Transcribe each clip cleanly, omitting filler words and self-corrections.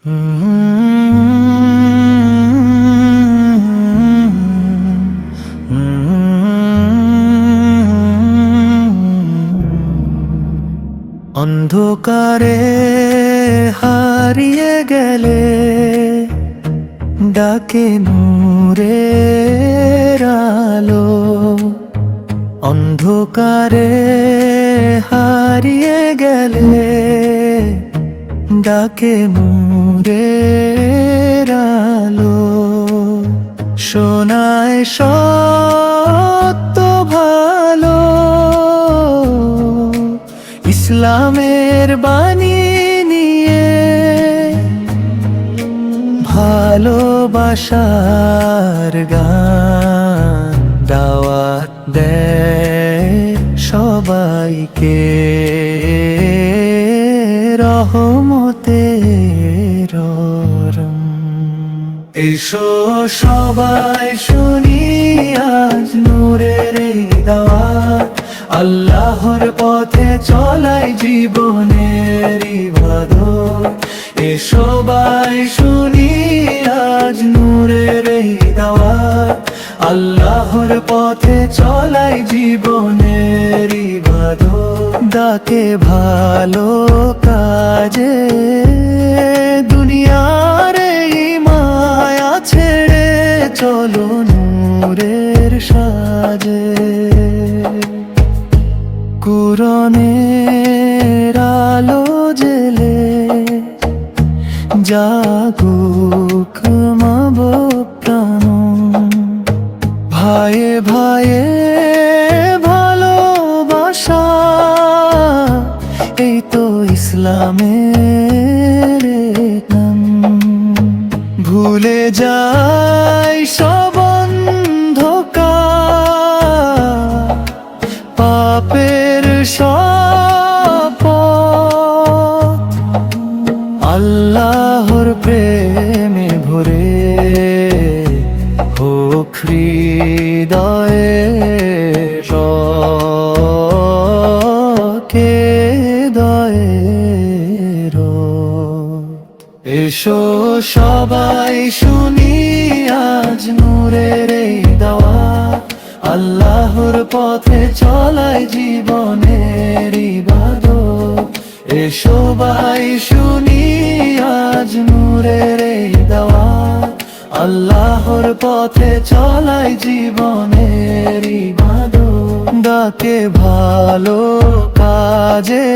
অন্ধকারে হারিয়ে গেলে ডাকে নূরের আলো। অন্ধকারে হারিয়ে গেলে ডাকে নূরের আলো। শোনায় সত্য ভালো, ইসলামের বাণী নিয়ে ভালোবাসার গান দাওয়াত দেয় সবাইকে রহমতের রং। এসো সবাই শুনি আজ নূরের এই দাওয়াত, আল্লাহর পথে চলাই জীবনের ইবাদত। এসো সবাই শুনি আজ নূরের এই দাওয়াত, আল্লাহর পথে চলাই জীবনের ইবাদত। ডাকে ভালো কাজে দুনিয়ার এই মায়া ছেড়ে চলো নূরের সাজে। কুরআনের আলো জেলে জাগুক মাব প্রাণ, ভাইয়ে ভাইয়ে ভালোবাসা, এই তো ইসলামের নাম। ভুলে যাই সব অন্ধকার, পাপের শপথ, আল্লাহর প্রেমে ভরে হোক হৃদয়ে কে দয়ের। এসো সবাই শুনি আজ নূরের এই দাওয়াত, আল্লাহর পথে চলাই জীবনের ইবাদত। এসো ভাই শুনি আজ নূরের এই দাওয়াত, আল্লাহর পথে চলাই জীবনের ইবাদত। ডাকে ভালো কাজে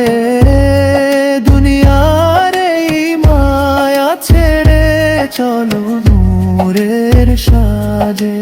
দুনিয়ার এই মায়া ছেড়ে চলো নূরের সাজে।